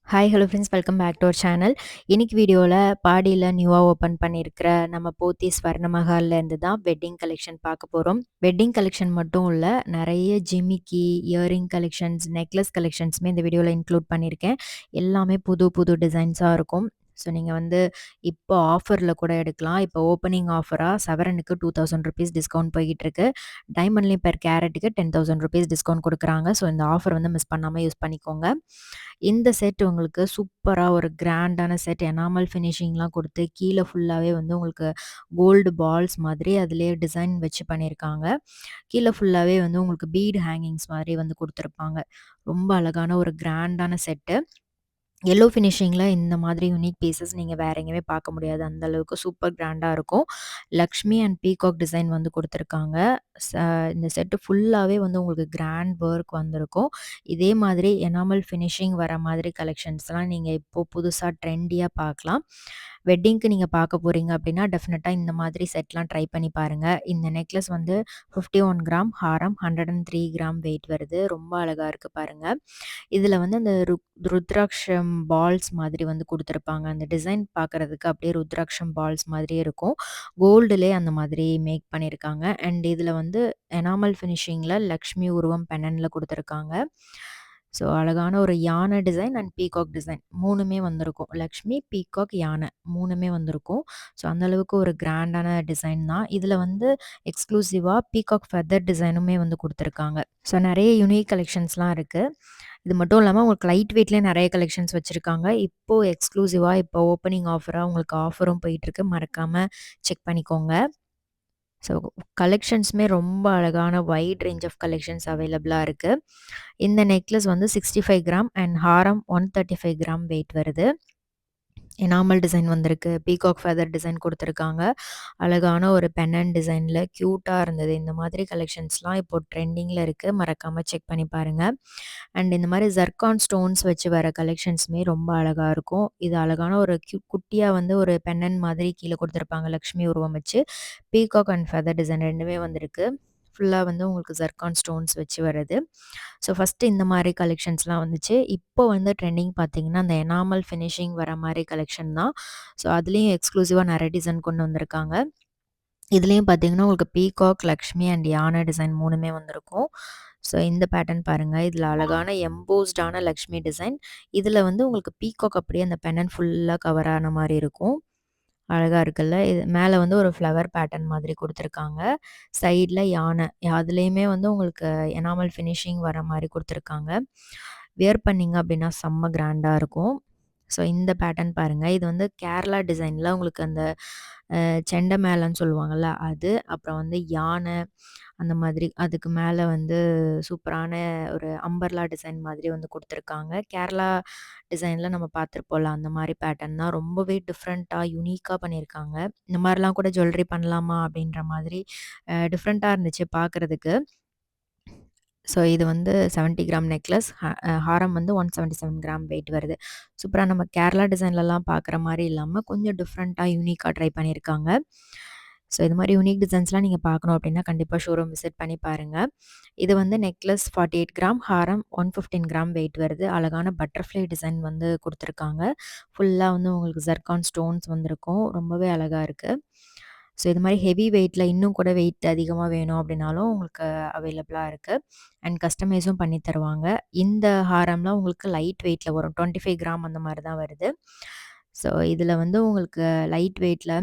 Hi hello friends, welcome back to our channel. இன்னைக்கு வீடியோவில் பாடியில் நியூவாக ஓப்பன் பண்ணியிருக்கிற நம்ம போத்தி ஸ்வர்ணமஹால்லேருந்து தான் வெட்டிங் கலெக்ஷன் பார்க்க போகிறோம். வெட்டிங் கலெக்ஷன் மட்டும் இல்லை, நிறைய ஜிமிக்கி, இயரிங் கலெக்ஷன்ஸ், நெக்லஸ் கலெக்ஷன்ஸுமே இந்த வீடியோவில் இன்க்ளூட் பண்ணியிருக்கேன். எல்லாமே புது புது டிசைன்ஸாக இருக்கும். ஸோ நீங்கள் வந்து இப்போ ஆஃபரில் கூட எடுக்கலாம். இப்போ ஓப்பனிங் ஆஃபராக சவரனுக்கு 2000 ருபீஸ் டிஸ்கவுண்ட் போய்கிட்டு இருக்கு. டைமண்ட்லேயும் பெர் கேரட்டுக்கு 10,000 ருபீஸ் டிஸ்கவுண்ட் கொடுக்குறாங்க. ஸோ இந்த ஆஃபர் வந்து மிஸ் பண்ணாமல் யூஸ் பண்ணிக்கோங்க. இந்த செட் உங்களுக்கு சூப்பரா ஒரு கிராண்டான செட் எனாமல் ஃபினிஷிங்லாம் கொடுத்து கீழே ஃபுல்லாவே வந்து உங்களுக்கு கோல்டு பால்ஸ் மாதிரி அதிலேயே டிசைன் வச்சு பண்ணியிருக்காங்க. கீழே ஃபுல்லாவே வந்து உங்களுக்கு பீட் ஹேங்கிங்ஸ் மாதிரி வந்து குடுத்துருப்பாங்க. ரொம்ப அழகான ஒரு கிராண்டான செட்டு. எல்லோ ஃபினிஷிங்கில இந்த மாதிரி யூனிக் பீசஸ் நீங்க வேற எங்கேயுமே பார்க்க முடியாது. அந்த அளவுக்கு சூப்பர் கிராண்டா இருக்கும். லக்ஷ்மி அண்ட் பீகாக் டிசைன் வந்து குடுத்துருக்காங்க. ச இந்த செட்டு ஃபுல்லாவே வந்து உங்களுக்கு கிராண்ட் ஒர்க் வந்திருக்கும். இதே மாதிரி எனாமல் ஃபினிஷிங் வர மாதிரி கலெக்ஷன்ஸ்லாம் நீங்க இப்போ புதுசா ட்ரெண்டியா பார்க்கலாம். வெட்டிங்க்கு நீங்க பார்க்க போறீங்க அப்படின்னா, டெஃபினட்டா இந்த மாதிரி செட்லாம் ட்ரை பண்ணி பாருங்க. இந்த நெக்லஸ் வந்து 51 கிராம், ஹாரம் 103 கிராம் வெயிட் வருது. ரொம்ப அழகா இருக்கு பாருங்க. இதுல வந்து அந்த ருத்ராட்சம் பால்ஸ் மாதிரி வந்து குடுத்துருப்பாங்க. அந்த டிசைன் பார்க்கறதுக்கு அப்படியே ருத்ராட்சம் பால்ஸ் மாதிரியே இருக்கும். கோல்டுலயே அந்த மாதிரி மேக் பண்ணியிருக்காங்க. அண்ட் இதுல வந்து எனாமல் ஃபினிஷிங்ல லக்ஷ்மி உருவம் பென்னன்ல குடுத்துருக்காங்க. ஸோ அழகான ஒரு யானை டிசைன் அண்ட் பீகாக் டிசைன் 3மே வந்திருக்கும். லக்ஷ்மி, பீகாக், யானை 3மே வந்திருக்கும். ஸோ அந்த அளவுக்கு ஒரு கிராண்டான டிசைன் தான். இதுல வந்து எக்ஸ்க்ளூசிவா பீகாக் ஃபெதர் டிசைனுமே வந்து குடுத்துருக்காங்க. ஸோ நெறைய யூனிக் கலெக்ஷன்ஸ்லாம் இருக்கு. இது மட்டும் இல்லாம உங்களுக்கு லைட் வெயிட்லயே நெறைய கலெக்ஷன்ஸ் வச்சிருக்காங்க. இப்போ எக்ஸ்க்ளூசிவா இப்போ ஓப்பனிங் ஆஃபரா உங்களுக்கு ஆஃபரும் போயிட்டுருக்கு. மறக்காம செக் பண்ணிக்கோங்க. ஸோ கலெக்ஷன்ஸுமே ரொம்ப அழகான வைட் ரேஞ்ச் ஆஃப் கலெக்ஷன்ஸ் அவைலபிளா இருக்கு. இந்த நெக்லஸ் வந்து 65 gram and Haram 135 gram wait வருது. எனாமல் டிசைன் வந்திருக்கு. பீகாக் ஃபெதர் டிசைன் குடுத்துருக்காங்க. அழகான ஒரு பென்னன் டிசைன்ல கியூட்டா இருந்தது. இந்த மாதிரி கலெக்ஷன்ஸ்லாம் இப்போ ட்ரெண்டிங்ல இருக்கு. மறக்காம செக் பண்ணி பாருங்க. அண்ட் இந்த மாரி ஜர்கான் ஸ்டோன்ஸ் வச்சு வர கலெக்ஷன்ஸுமே ரொம்ப அழகா இருக்கும். இது அழகான ஒரு குட்டியா வந்து ஒரு பென்னன் மாதிரி கீழ குடுத்துருப்பாங்க. லக்ஷ்மி உருவம் வச்சு. பீகாக் அண்ட் ஃபெதர் டிசைன் 2மே வந்திருக்கு. ஃபுல்லா வந்து உங்களுக்கு ஜர்கான் ஸ்டோன்ஸ் வச்சு வருது. ஸோ ஃபர்ஸ்ட்டு இந்த மாரி கலெக்ஷன்ஸ்லாம் வந்துச்சு. இப்போ வந்து ட்ரெண்டிங் பார்த்தீங்கன்னா, அந்த எனாமல் ஃபினிஷிங் வர மாரி கலெக்ஷன் தான். ஸோ அதுலயும் எக்ஸ்க்ளூசிவா நெறைய டிசைன் கொண்டு வந்திருக்காங்க. இதுலயும் பார்த்தீங்கன்னா, உங்களுக்கு பீகாக், லக்ஷ்மி அண்ட் யானை டிசைன் 3மே வந்திருக்கும். ஸோ இந்த பேட்டர்ன் பாருங்க. இதுல அழகான எம்போஸ்டான லக்ஷ்மி டிசைன். இதுல வந்து உங்களுக்கு பீகாக் அப்படியே அந்த பென்னன் ஃபுல்லா கவர் ஆன மாரி இருக்கும். அழகா இருக்குல்ல. இது மேல வந்து ஒரு ஃப்ளவர் பேட்டர்ன் மாதிரி குடுத்துருக்காங்க. சைட்ல யானை. அதுலயுமே வந்து உங்களுக்கு எனாமல் ஃபினிஷிங் வர மாரி குடுத்துருக்காங்க. வியர் பண்ணீங்க அப்படின்னா செம்ம கிராண்டா இருக்கும். ஸோ இந்த பேட்டர்ன் பாருங்க. இது வந்து கேரளா டிசைன்ல உங்களுக்கு அந்த செண்ட மேளம்ன்னு சொல்லுவாங்கல்ல அது. அப்புறம் வந்து யானை அந்த மாதிரி. அதுக்கு மேல வந்து சூப்பரான ஒரு அம்பர்லா டிசைன் மாதிரி வந்து குடுத்துருக்காங்க. கேரளா டிசைன்ல நம்ம பார்த்துருப்போம்ல, அந்த மாரி பேட்டர்ன் தான். ரொம்பவே டிஃப்ரெண்ட்டா, யூனிக்கா பண்ணியிருக்காங்க. இந்த மாரிலாம் கூட ஜுவல்லரி பண்ணலாமா? அப்படின்ற மாதிரி டிஃப்ரெண்ட்டா இருந்துச்சு பார்க்கறதுக்கு. ஸோ இது வந்து 70 கிராம் நெக்லஸ். ஹாரம் வந்து 177 கிராம் வெயிட் வருது. சூப்பரா நம்ம கேரளா டிசைன்லலாம் பார்க்குற மாரி இல்லாம, கொஞ்சம் டிஃப்ரெண்ட்டா, யூனிக்கா ட்ரை பண்ணியிருக்காங்க. ஸோ இது மாரி யூனிக் டிசைன்ஸ்லாம் நீங்க பார்க்கணும் அப்படின்னா, கண்டிப்பா ஷோரூம் விசிட் பண்ணி பாருங்க. இது வந்து நெக்லஸ் 48 கிராம், ஹாரம் 115 கிராம் வெயிட் வருது. அழகான பட்டர்ஃப்ளை டிசைன் வந்து குடுத்துருக்காங்க. ஃபுல்லா வந்து உங்களுக்கு ஜர்கான் ஸ்டோன்ஸ் வந்திருக்கும். ரொம்பவே அழகா இருக்கு. ஸோ இது மாரி ஹெவி வெயிட்ல இன்னும் கூட வெயிட் அதிகமா வேணும் அப்படின்னாலும் உங்களுக்கு அவைலபிளா இருக்கு. அண்ட் கஸ்டமைஸும் பண்ணி தருவாங்க. இந்த ஹாரம்லாம் உங்களுக்கு லைட் வெயிட்ல வரும். 25 கிராம் அந்த மாரி தான் வருது. ஸோ இதில வந்து உங்களுக்கு லைட் வெயிட்ல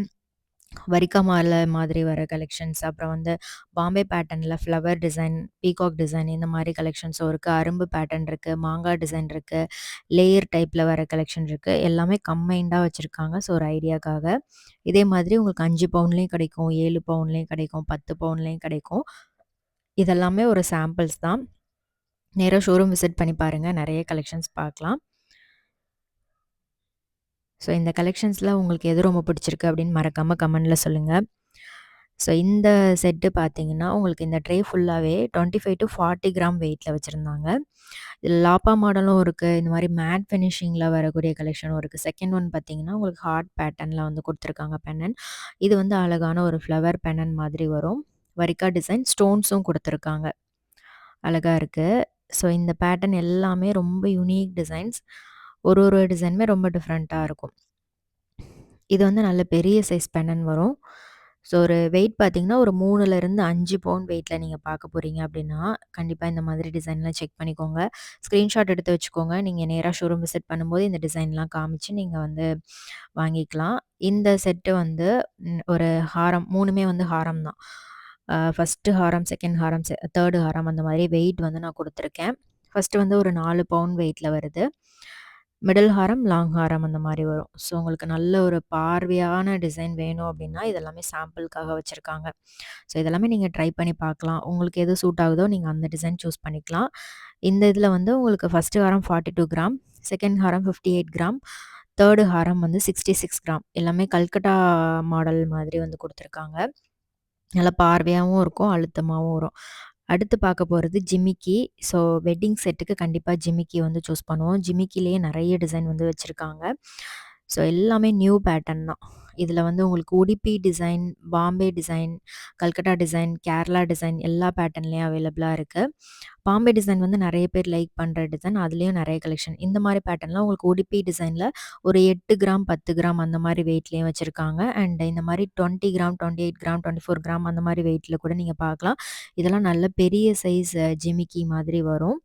வரிக்கா மாலை மாதிரி வர கலெக்ஷன்ஸ், அப்புறம் வந்து பாம்பே பேட்டர்ன்ல ஃப்ளவர் டிசைன், பீகாக் டிசைன் இந்த மாரி கலெக்ஷன்ஸும் இருக்கு. அரும்பு பேட்டர்ன் இருக்கு. மாங்காய் டிசைன் இருக்கு. லேயர் டைப்ல வர கலெக்ஷன் இருக்கு. எல்லாமே கம்பைன்டா வச்சிருக்காங்க. ஸோ ஒரு ஐடியாக்காக. இதே மாதிரி உங்களுக்கு 5 பவுன்லயும் கிடைக்கும், 7 பவுன்லயும் கிடைக்கும், 10 பவுன்லயும் கிடைக்கும். இதெல்லாமே ஒரு சாம்பிள்ஸ் தான். நேரா ஷோரூம் விசிட் பண்ணி பாருங்க. நெறைய கலெக்ஷன்ஸ் பார்க்கலாம். ஸோ இந்த கலெக்ஷன்ஸ்ல உங்களுக்கு எது ரொம்ப பிடிச்சிருக்கு அப்படின்னு மறக்காம கமெண்ட்ல சொல்லுங்க. ஸோ இந்த செட்டு பார்த்தீங்கன்னா, உங்களுக்கு இந்த ட்ரே ஃபுல்லாவே 25-40 கிராம் வெயிட்ல வச்சிருந்தாங்க. இதில லாப்பா மாடலும் இருக்கு. இந்த மாரி மேட் ஃபினிஷிங்ல வரக்கூடிய கலெக்ஷனும் இருக்கு. செகண்ட் ஒன் பார்த்தீங்கன்னா, உங்களுக்கு ஹார்ட் பேட்டர்ன்ல வந்து குடுத்துருக்காங்க பென்னன். இது வந்து அழகான ஒரு ஃப்ளவர் பென்னன் மாதிரி வரும். வரிக்கா டிசைன் ஸ்டோன்ஸும் குடுத்துருக்காங்க. அழகா இருக்கு. ஸோ இந்த பேட்டர்ன் எல்லாமே ரொம்ப யூனிக் டிசைன்ஸ். ஒரு ஒரு டிசைனுமே ரொம்ப டிஃப்ரெண்ட்டா இருக்கும். இது வந்து நல்ல பெரிய சைஸ் பென்னன் வரும். ஸோ ஒரு வெயிட் பார்த்தீங்கன்னா, ஒரு 3லருந்து 5 பவுண்ட் வெயிட்ல நீங்க பார்க்க போறீங்க அப்படின்னா, கண்டிப்பா இந்த மாதிரி டிசைன்லாம் செக் பண்ணிக்கோங்க. ஸ்க்ரீன்ஷாட் எடுத்து வச்சுக்கோங்க. நீங்க நேரா ஷோரூம் விசிட் பண்ணும்போது இந்த டிசைன்லாம் காமிச்சு நீங்க வந்து வாங்கிக்கலாம். இந்த செட்டு வந்து ஒரு ஹாரம் 3மே வந்து ஹாரம் தான். ஃபர்ஸ்ட்டு ஹாரம், செகண்ட் ஹாரம், 3 ஹாரம் அந்த மாதிரி வெயிட் வந்து நான் குடுத்துருக்கேன். ஃபர்ஸ்ட்டு வந்து ஒரு 4 பவுண்ட் வெயிட்ல வருது. மிடில் ஹாரம், லாங் ஹாரம் அந்த மாரி வரும். ஸோ உங்களுக்கு நல்ல ஒரு பார்வையான டிசைன் வேணும் அப்டின்னா, இதெல்லாமே சாம்பிளுக்காக வச்சிருக்காங்க. ஸோ இதெல்லாமே நீங்க ட்ரை பண்ணி பார்க்கலாம். உங்களுக்கு எது சூட் ஆகுதோ நீங்க அந்த டிசைன் சூஸ் பண்ணிக்கலாம். இந்த இதில வந்து உங்களுக்கு ஃபர்ஸ்ட்டு ஹாரம் 42 கிராம், செகண்ட் ஹாரம் 58 கிராம், 3 ஹாரம் வந்து 66 கிராம். எல்லாமே கல்கட்டா மாடல் மாதிரி வந்து குடுத்துருக்காங்க. நல்லா பார்வையாவும் இருக்கும், அழுத்தமாவும் வரும். அடுத்து பார்க்க போறது ஜிமிக்கி. ஸோ வெட்டிங் செட்டுக்கு கண்டிப்பா ஜிமிக்கி வந்து சூஸ் பண்ணுவோம். ஜிமிக்கிலேயே நெறைய டிசைன் வந்து வச்சிருக்காங்க. ஸோ எல்லாமே நியூ பேட்டர்ன் தான். இதில வந்து உங்களுக்கு Udupi design, Bombay design, Calcutta design, Kerala design எல்லா பேட்டர்ன்லயும் அவைலபிளா இருக்கு. பாம்பே டிசைன் வந்து நெறைய பேர் லைக் பண்ற டிசைன். அதுலயும் நெறைய கலெக்ஷன். இந்த மாரி பேட்டர்ன்லாம் உங்களுக்கு உடுப்பி டிசைன்ல ஒரு 8 கிராம், 10 கிராம் அந்த மாரி வெயிட்லயும் வச்சிருக்காங்க. அண்ட் இந்த மாரி 20 கிராம், 28 கிராம், 24 கிராம் அந்த மாரி வெயிட்ல கூட நீங்க பார்க்கலாம். இதெல்லாம் நல்ல பெரிய சைஸ் ஜிமிக்கி மாதிரி வரும்.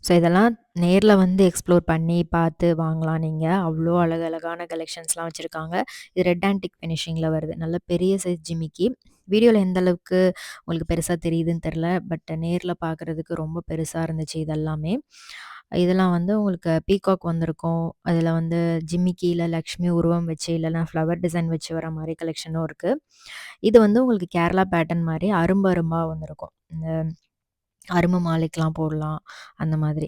ஸோ இதெல்லாம் நேர்ல வந்து எக்ஸ்ப்ளோர் பண்ணி பார்த்து வாங்கலாம் நீங்க. அவ்ளோ அழகழகான கலெக்ஷன்ஸ்லாம் வச்சிருக்காங்க. இது ரெட் ஆன்டிக் ஃபினிஷிங்ல வருது. நல்ல பெரிய சைஸ் ஜிமிக்கி. வீடியோல எந்த அளவுக்கு உங்களுக்கு பெருசா தெரியுதுன்னு தெரியல. பட் நேர்ல பார்க்குறதுக்கு ரொம்ப பெருசா இருந்துச்சு இதெல்லாமே. இதெல்லாம் வந்து உங்களுக்கு பீகாக் வந்திருக்கும். அதில வந்து ஜிமிக்கில லக்ஷ்மி உருவம் வச்சு, இல்லன்னா ஃப்ளவர் டிசைன் வச்சு வர மாரி கலெக்ஷனும் இருக்கு. இது வந்து உங்களுக்கு கேரளா பேட்டர்ன் மாரி அரும்பு அரும்பா வந்திருக்கும். இந்த அரும்பு மாலைக்கெல்லாம் போடலாம், அந்த மாதிரி.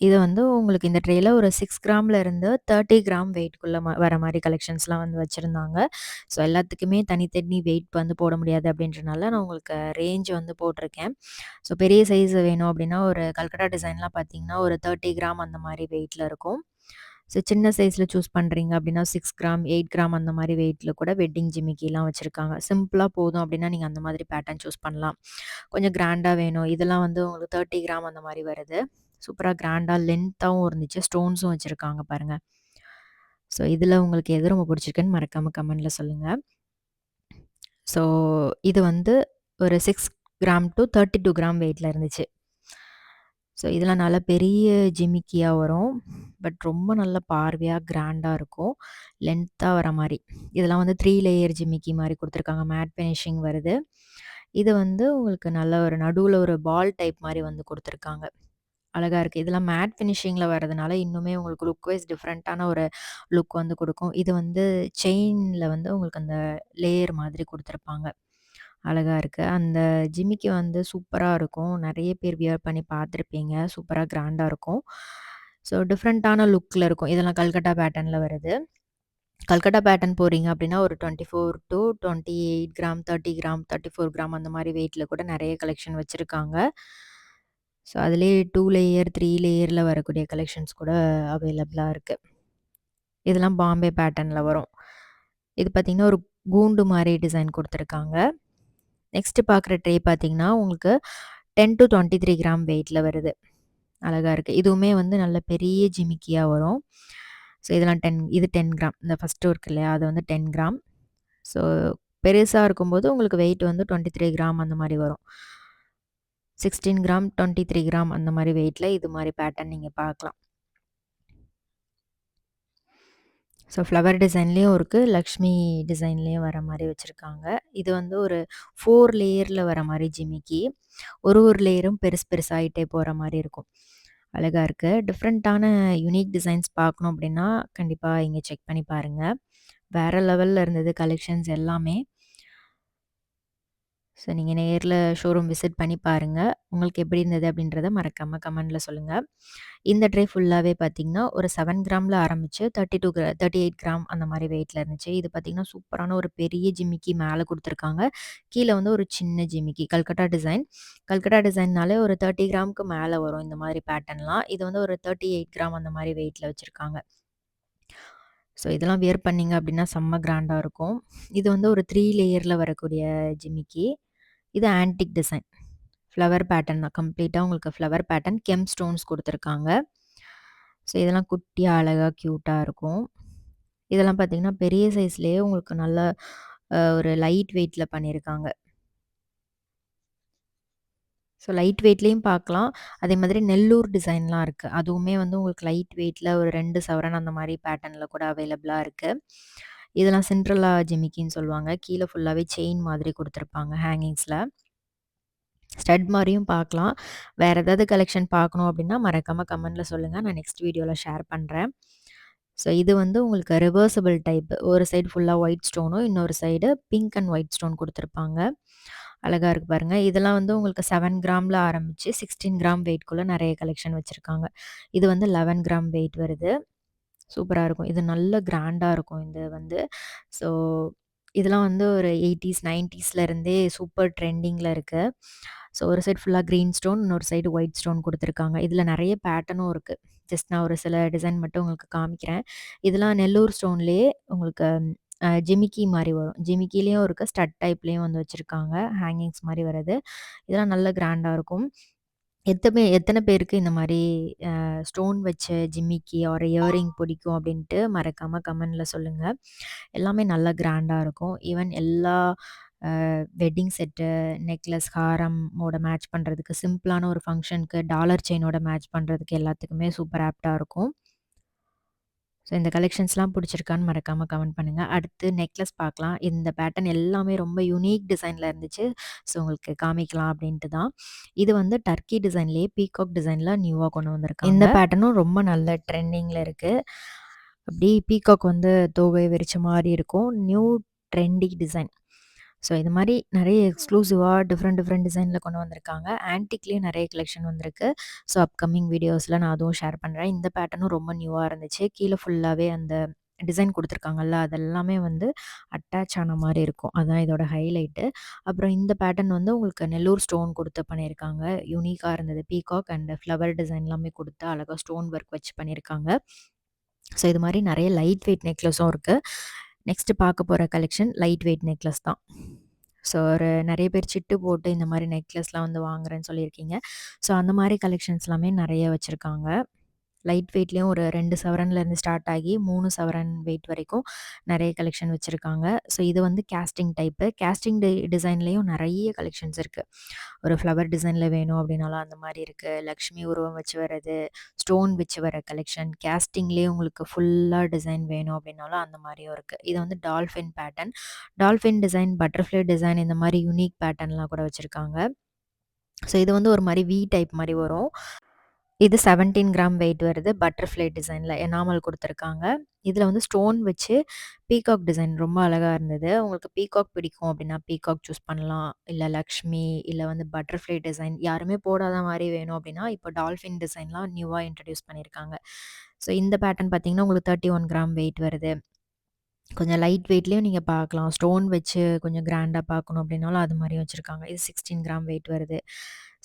இது வந்து உங்களுக்கு இந்த ட்ரேல ஒரு 6 கிராம்ல இருந்து 30 கிராம் வெயிட்குள்ள வர மாரி கலெக்ஷன்ஸ்லாம் வந்து வச்சிருந்தாங்க. ஸோ எல்லாத்துக்குமே தனித்தனி வெயிட் வந்து போட முடியாது அப்படின்றனால நான் உங்களுக்கு ரேஞ்ச் வந்து போட்டிருக்கேன். ஸோ பெரிய சைஸ் வேணும் அப்படின்னா, ஒரு கல்கட்டா டிசைன்லாம் பார்த்தீங்கன்னா, ஒரு 30 கிராம் அந்த மாரி வெயிட்ல இருக்கும். ஸோ சின்ன சைஸ்ல சூஸ் பண்றீங்க அப்படின்னா, 6 கிராம், 8 கிராம் அந்த மாரி வெயிட்ல கூட வெட்டிங் ஜிமிக்கிலாம் வச்சிருக்காங்க. சிம்பிளா போதும் அப்படின்னா, நீங்க அந்த மாதிரி பேட்டர்ன் சூஸ் பண்ணலாம். கொஞ்சம் கிராண்டா வேணும். இதெல்லாம் வந்து உங்களுக்கு 30 கிராம் அந்த மாரி வருது. சூப்பரா கிராண்டா லென்த்தாவும் இருந்துச்சு. ஸ்டோன்ஸும் வச்சிருக்காங்க பாருங்க. ஸோ இதில உங்களுக்கு எது ரொம்ப பிடிச்சிருக்குன்னு மறக்காம கமெண்ட்ல சொல்லுங்க. ஸோ இது வந்து ஒரு 6 கிராம் டூ 32 கிராம் வெயிட்ல இருந்துச்சு. ஸோ இதெல்லாம் நல்ல பெரிய ஜிமிக்கியா வரும். பட் ரொம்ப நல்ல பார்வையா, கிராண்டா இருக்கும். லென்த்தா வர மாரி. இதெல்லாம் வந்து 3 லேயர் ஜிமிக்கி மாரி குடுத்துருக்காங்க. மேட் ஃபினிஷிங் வருது. இது வந்து உங்களுக்கு நல்ல ஒரு நடுவுல ஒரு பால் டைப் மாரி வந்து குடுத்துருக்காங்க. அழகா இருக்கு. இதெல்லாம் மேட் ஃபினிஷிங்ல வரதுனால, இன்னுமே உங்களுக்கு லுக் வைஸ் டிஃப்ரெண்ட்டான ஒரு லுக் வந்து குடுக்கும். இது வந்து செயின்ல வந்து உங்களுக்கு அந்த லேயர் மாதிரி குடுத்துருப்பாங்க. அழகா இருக்கு. அந்த ஜிமிக்கி வந்து சூப்பரா இருக்கும். நெறைய பேர் வியர் பண்ணி பார்த்துருப்பீங்க. சூப்பரா கிராண்டா இருக்கும். ஸோ டிஃப்ரெண்ட்டான லுக்ல இருக்கும். இதெல்லாம் கல்கட்டா பேட்டர்ன்ல வருது. கல்கட்டா பேட்டர்ன் போறீங்க அப்டின்னா, ஒரு 24 டூ 28 கிராம், 30 கிராம், 34 கிராம் அந்த மாரி வெயிட்ல கூட நெறைய கலெக்ஷன் வச்சிருக்காங்க. ஸோ, அதிலேயே 2 லேயர், 3 லேயர்ல வரக்கூடிய கலெக்ஷன்ஸ் கூட அவைலபிளா இருக்கு. இதெல்லாம் பாம்பே பேட்டர்ன்ல வரும். இது பார்த்தீங்கன்னா, ஒரு கூண்டு மாரி டிசைன் குடுத்துருக்காங்க. நெக்ஸ்ட் பார்க்குற ட்ரே பார்த்தீங்கன்னா, உங்களுக்கு 10 டூ 23 கிராம் வெயிட்ல வருது. அழகா இருக்கு. இதுவுமே வந்து நல்ல பெரிய ஜிமிக்கியா வரும். ஸோ, இதெல்லாம் 10 கிராம். இந்த ஃபர்ஸ்ட்டு இருக்கு இல்லையா? அது வந்து 10 கிராம். ஸோ, பெருசா இருக்கும்போது உங்களுக்கு வெயிட் வந்து 23 கிராம் அந்த மாரி வரும். 16 கிராம், 23 கிராம் அந்த மாரி வெயிட்ல இது மாரி பேட்டர்ன் நீங்க பார்க்கலாம். ஸோ ஃப்ளவர் டிசைன்லேயும் இருக்கு. லக்ஷ்மி டிசைன்லேயும் வர மாரி வச்சிருக்காங்க. இது வந்து ஒரு 4 லேயர்ல வர மாரி ஜிமிக்கி. ஒரு லேயரும் பெருசு பெருசாயிட்டே போற மாரி இருக்கும். அழகா இருக்கு. டிஃப்ரெண்ட்டான யூனிக் டிசைன்ஸ் பார்க்கணும் அப்டின்னா, கண்டிப்பா இங்க செக் பண்ணி பாருங்க. வேற லெவல்ல இருந்தது கலெக்ஷன்ஸ் எல்லாமே. ஸோ நீங்க நேர்ல ஷோரூம் விசிட் பண்ணி பாருங்க. உங்களுக்கு எப்படி இருந்தது அப்படின்றத மறக்காம கமெண்ட்ல சொல்லுங்க. இந்த ட்ரே ஃபுல்லாவே பார்த்தீங்கன்னா, ஒரு 7 கிராம்ல ஆரம்பிச்சு 38 கிராம் அந்த மாரி வெயிட்ல இருந்துச்சு. இது பார்த்தீங்கன்னா, சூப்பரான ஒரு பெரிய ஜிமிக்கி மேல குடுத்துருக்காங்க. கீழ வந்து ஒரு சின்ன ஜிமிக்கி கல்கட்டா டிசைன். கல்கட்டா டிசைன்னாலே ஒரு 30 கிராமுக்கு மேல வரும் இந்த மாரி பேட்டர்ன்லாம். இது வந்து ஒரு 38 கிராம் அந்த மாரி வெயிட்ல வச்சிருக்காங்க. ஸோ இதெல்லாம் வியர் பண்ணீங்க அப்படின்னா செம்ம கிராண்டா இருக்கும். இது வந்து ஒரு 3 லேயர்ல வரக்கூடிய ஜிமிக்கி. இது ஆன்டிக் டிசைன். ஃப்ளவர் பேட்டர்ன் தான். கம்ப்ளீட்டா உங்களுக்கு ஃப்ளவர் பேட்டர்ன், கெம் ஸ்டோன்ஸ் குடுத்துருக்காங்க. ஸோ இதெல்லாம் குட்டியா அழகா க்யூட்டா இருக்கும். இதெல்லாம் பார்த்தீங்கன்னா, பெரிய சைஸ்லயே உங்களுக்கு நல்ல ஒரு லைட் வெயிட்ல பண்ணியிருக்காங்க. ஸோ லைட் வெயிட்லயும் பார்க்கலாம். அதே மாதிரி நெல்லூர் டிசைன்லாம் இருக்கு. அதுவுமே வந்து உங்களுக்கு லைட் வெயிட்ல ஒரு 2 சவரன் அந்த மாரி பேட்டர்ன்ல கூட அவைலபிளா இருக்கு. இதெல்லாம் சிண்ட்ரெல்லா ஜிமிக்கின்னு சொல்லுவாங்க. கீழ ஃபுல்லாவே செயின் மாதிரி குடுத்துருப்பாங்க ஹேங்கிங்ஸ்ல. ஸ்டட் மாரியும் பார்க்கலாம். வேற ஏதாவது கலெக்ஷன் பார்க்கணும் அப்டின்னா, மறக்காம கமெண்ட்ல சொல்லுங்க. நான் நெக்ஸ்ட் வீடியோல ஷேர் பண்றேன். ஸோ இது வந்து உங்களுக்கு ரிவர்சிபிள் டைப். ஒரு சைடு ஃபுல்லா ஒயிட் ஸ்டோனும், இன்னொரு side pink and white stone குடுத்துருப்பாங்க. அழகா இருக்கு பாருங்க. இதெல்லாம் வந்து உங்களுக்கு 7 கிராம்ல ஆரம்பிச்சு 16 கிராம் வெயிட்குள்ள நெறைய கலெக்ஷன் வச்சிருக்காங்க. இது வந்து 11 கிராம் வெயிட் வருது. சூப்பரா இருக்கும். இது நல்ல கிராண்டா இருக்கும் இது வந்து. ஸோ இதெல்லாம் வந்து ஒரு 80ஸ், 90ஸ்ல இருந்தே சூப்பர் ட்ரெண்டிங்ல இருக்கு. ஸோ ஒரு சைடு ஃபுல்லா கிரீன் ஸ்டோன், இன்னொரு சைடு ஒயிட் ஸ்டோன் குடுத்துருக்காங்க. இதுல நெறைய பேட்டர்னும் இருக்கு. ஜஸ்ட் நான் ஒரு சில டிசைன் மட்டும் உங்களுக்கு காமிக்கிறேன். இதெல்லாம் நெல்லூர் ஸ்டோன்லயே உங்களுக்கு ஜிமிக்கி மாரி வரும். ஜிமிக்கிலயும் இருக்கு, ஸ்டட் டைப்லயும் வந்து வச்சிருக்காங்க. ஹேங்கிங்ஸ் மாரி வருது. இதெல்லாம் நல்ல கிராண்டா இருக்கும். எத்தன பேருக்கு இந்த மாரி ஸ்டோன் வச்ச ஜிமிக்கி ஆர் இயரிங் பிடிக்கும் அப்டின்ட்டு மறக்காம கமெண்ட்ல சொல்லுங்க. எல்லாமே நல்லா கிராண்டா இருக்கும். ஈவன் எல்லா வெட்டிங் செட்டு, நெக்லஸ், ஹாரமோட மேட்ச் பண்றதுக்கு, சிம்பிளான ஒரு ஃபங்ஷனுக்கு டாலர் செயினோட மேட்ச் பண்றதுக்கு எல்லாத்துக்குமே சூப்பர் ஆப்ட்டா இருக்கும். ஸோ இந்த கலெக்ஷன்ஸ்லாம் பிடிச்சிருக்கான்னு மறக்காம கமெண்ட் பண்ணுங்க. அடுத்து நெக்லஸ் பார்க்கலாம். இந்த பேட்டர்ன் எல்லாமே ரொம்ப யூனிக் டிசைன்ல இருந்துச்சு. ஸோ உங்களுக்கு காமிக்கலாம் அப்டின்ட்டு தான். இது வந்து டர்க்கி டிசைன்லயே பீகாக் டிசைன்ல நியூவா கொண்டு வந்திருக்காங்க. இந்த பேட்டர்னும் ரொம்ப நல்ல ட்ரெண்டிங்ல இருக்கு. அப்டியே பீகாக் வந்து தோகை விரிச்ச மாரி இருக்கும். New trendy design. ஸோ இது மாரி நெறைய எக்ஸ்க்ளூசிவா டிஃப்ரெண்ட் டிசைன்ல கொண்டு வந்திருக்காங்க. ஆன்டிக்லயே நெறைய கலெக்ஷன் வந்திருக்கு. ஸோ அப்கமிங் வீடியோஸ்ல நான் அதுவும் ஷேர் பண்றேன். இந்த பேட்டர்னும் ரொம்ப நியூவா இருந்துச்சு. கீழ ஃபுல்லாவே அந்த டிசைன் குடுத்துருக்காங்கல்ல, அதெல்லாமே வந்து அட்டாச் ஆன மாரி இருக்கும். அதான் இதோட ஹைலைட்டு. அப்புறம் இந்த பேட்டர்ன் வந்து உங்களுக்கு நெல்லூர் ஸ்டோன் குடுத்து பண்ணியிருக்காங்க. யூனிக்கா இருந்தது. பீகாக் அண்ட் ஃப்ளவர் டிசைன் எல்லாமே குடுத்து அழகா ஸ்டோன் ஒர்க் வச்சு பண்ணியிருக்காங்க. ஸோ இது மாரி நெறைய லைட் வெயிட் நெக்லஸும் இருக்கு. நெக்ஸ்ட் பார்க்க போற கலெக்ஷன் லைட் வெயிட் நெக்லஸ் தான். ஸோ ஒரு நெறைய பேர் சிட்டு போட்டு இந்த மாரி நெக்லஸ்லாம் வந்து வாங்குறேன்னு சொல்லியிருக்கீங்க. ஸோ அந்த மாரி கலெக்ஷன்ஸ் எல்லாமே நெறைய வச்சிருக்காங்க. லைட் வெயிட்லயும் ஒரு 2 சவரன்லேருந்து ஸ்டார்ட் ஆகி 3 சவரன் வெயிட் வரைக்கும் நெறைய கலெக்ஷன் வச்சிருக்காங்க. ஸோ இது வந்து கேஸ்டிங் டைப்பு. கேஸ்டிங் டிசைன்லயும் நெறைய கலெக்ஷன்ஸ் இருக்கு. ஒரு ஃப்ளவர் டிசைன்ல வேணும் அப்டின்னாலும் அந்த மாரி இருக்கு. லக்ஷ்மி உருவம் வச்சு வர்றது, ஸ்டோன் வச்சு வர கலெக்ஷன், கேஸ்டிங்லேயே உங்களுக்கு ஃபுல்லா டிசைன் வேணும் அப்டின்னாலும் அந்த மாரியும் இருக்கு. இது வந்து dolphin pattern. Dolphin design, butterfly design இந்த மாரி யூனிக் பேட்டர்ன்லாம் கூட வச்சிருக்காங்க. ஸோ இது வந்து ஒரு மாரி வி டைப் மாரி வரும். இது 17 கிராம் வெயிட் வருது. பட்டர்ஃப்ளை டிசைன்ல எனாமல் குடுத்துருக்காங்க. இதுல வந்து ஸ்டோன் வச்சு பீகாக் டிசைன் ரொம்ப அழகா இருந்தது. உங்களுக்கு பீகாக் பிடிக்கும் அப்டின்னா, பீகாக் சூஸ் பண்ணலாம். இல்ல லக்ஷ்மி, இல்ல வந்து பட்டர்ஃப்ளை டிசைன் யாருமே போடாத மாரி வேணும் அப்டின்னா, இப்போ டால்ஃபின் டிசைன்லாம் நியூவா இன்ட்ரோடியூஸ் பண்ணியிருக்காங்க. ஸோ இந்த பேட்டர்ன் பார்த்தீங்கன்னா, உங்களுக்கு 31 கிராம் வெயிட் வருது. கொஞ்சம் லைட் வெயிட்லயும் நீங்க பார்க்கலாம். ஸ்டோன் வச்சு கொஞ்சம் கிராண்டா பார்க்கணும் அப்டின்னாலும் அது மாரியும் வச்சிருக்காங்க. இது 16 கிராம் வெயிட் வருது.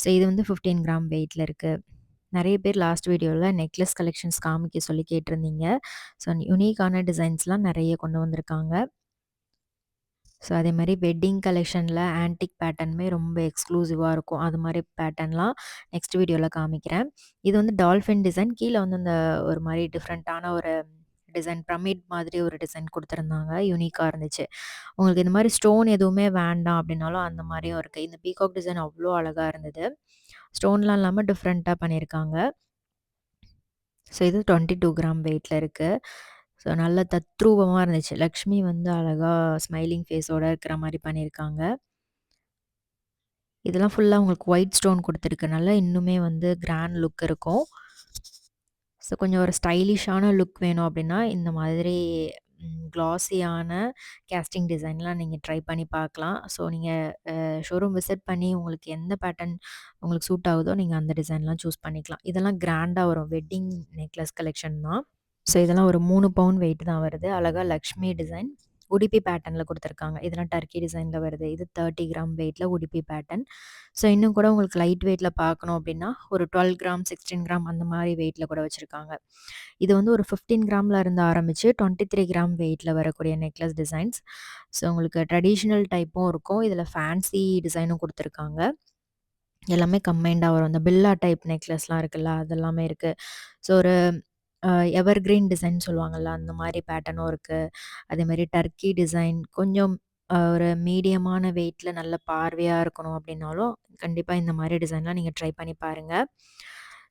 ஸோ இது வந்து 15 கிராம் வெயிட்ல இருக்கு. நெறைய பேர் லாஸ்ட் வீடியோல நெக்லஸ் கலெக்ஷன்ஸ் காமிக்க சொல்லி கேட்டிருந்தீங்க. ஸோ யூனிக்கான டிசைன்ஸ்லாம் நெறைய கொண்டு வந்திருக்காங்க. ஸோ அதே மாரி வெட்டிங் கலெக்ஷன்ல ஆன்டிக் பேட்டர்னுமே ரொம்ப எக்ஸ்க்ளூசிவா இருக்கும். அது மாரி பேட்டர்ன்லாம் நெக்ஸ்ட் வீடியோல காமிக்கிறேன். இது வந்து டால்ஃபின் டிசைன். கீழ வந்து இந்த ஒரு மாரி டிஃப்ரெண்ட்டான ஒரு டிசைன் பிரமிட் மாதிரி ஒரு டிசைன் குடுத்துருந்தாங்க. யூனிக்கா இருந்துச்சு. உங்களுக்கு இந்த மாரி ஸ்டோன் எதுவுமே வேண்டாம் அப்டின்னாலும் அந்த மாரியும் இருக்கு. இந்த பீகாக் டிசைன் அவ்ளோ அழகா இருந்தது. ஸ்டோன்லாம் இல்லாம டிஃப்ரெண்ட்டா பண்ணியிருக்காங்க. ஸோ இது 22 கிராம் வெயிட்ல இருக்கு. ஸோ நல்ல தத்ரூபமா இருந்துச்சு. லக்ஷ்மி வந்து அழகா ஸ்மைலிங் ஃபேஸோட இருக்கிற மாரி பண்ணியிருக்காங்க. இதெல்லாம் ஃபுல்லா உங்களுக்கு ஒயிட் ஸ்டோன் குடுத்துருக்கனால இன்னுமே வந்து கிராண்ட் லுக் இருக்கும். ஸோ கொஞ்சம் ஒரு ஸ்டைலிஷான லுக் வேணும் அப்டின்னா, இந்த மாதிரி கிளாஸியான கேஸ்டிங் டிசைன்லாம் நீங்க ட்ரை பண்ணி பார்க்கலாம். ஸோ நீங்க ஷோரூம் விசிட் பண்ணி உங்களுக்கு எந்த பேட்டர்ன் உங்களுக்கு சூட் ஆகுதோ, நீங்க அந்த டிசைன்லாம் சூஸ் பண்ணிக்கலாம். இதெல்லாம் கிராண்டா வரும். வெட்டிங் நெக்லஸ் கலெக்ஷன் தான். ஸோ இதெல்லாம் ஒரு 3 பவுண்ட் வெயிட் தான் வருது. அழகா லக்ஷ்மி டிசைன். உடுப்பி பேட்டர்ன்ல குடுத்துருக்காங்க. இதெல்லாம் டர்க்கி டிசைன்ல வருது. இது 30 கிராம் வெயிட்ல உடுப்பி பேட்டர்ன். ஸோ இன்னும் கூட உங்களுக்கு லைட் வெயிட்ல பார்க்கணும் அப்டின்னா, ஒரு 12 கிராம், 16 கிராம் அந்த மாரி வெயிட்ல கூட வச்சிருக்காங்க. இது வந்து ஒரு 15 கிராம்ல இருந்து ஆரம்பிச்சு 23 கிராம் வெயிட்ல வரக்கூடிய நெக்லஸ் டிசைன்ஸ். ஸோ உங்களுக்கு ட்ரெடிஷனல் டைப்பும் இருக்கும். இதுல ஃபேன்சி டிசைனும் குடுத்துருக்காங்க. எல்லாமே கம்பைன்டா வரும். இந்த பில்லா டைப் நெக்லஸ்லாம் இருக்குல்ல, அதெல்லாமே இருக்கு. ஸோ ஒரு எவர்கிரீன் டிசைன் சொல்லுவாங்கல்ல, அந்த மாரி பேட்டர்னும் இருக்கு. அதேமாரி டர்க்கி டிசைன் கொஞ்சம் ஒரு மீடியமான வெயிட்ல நல்ல பார்வையா இருக்கணும் அப்டின்னாலும், கண்டிப்பா இந்த மாரி டிசைன்லாம் நீங்க ட்ரை பண்ணி பாருங்க.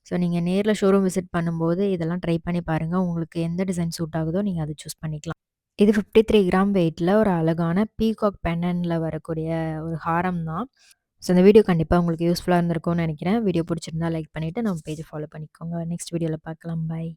ஸோ நீங்க நேர்ல ஷோரூம் விசிட் பண்ணும்போது இதெல்லாம் ட்ரை பண்ணி பாருங்க. உங்களுக்கு எந்த டிசைன் சூட் ஆகுதோ நீங்க அத சூஸ் பண்ணிக்கலாம். இது 53 கிராம் வெயிட்ல ஒரு அழகான பீகாக் பெண்டன்ட்ல வரக்கூடிய ஒரு ஹாரம் தான். ஸோ இந்த வீடியோ கண்டிப்பா உங்களுக்கு யூஸ்ஃபுல்லா இருந்திருக்கும்னு நெனைக்கிறேன். வீடியோ புடிச்சிருந்தா லைக் பண்ணிட்டு நம்ம பேஜ ஃபாலோ பண்ணிக்கோங்க. நெக்ஸ்ட் வீடியோல பார்க்கலாம். பாய்.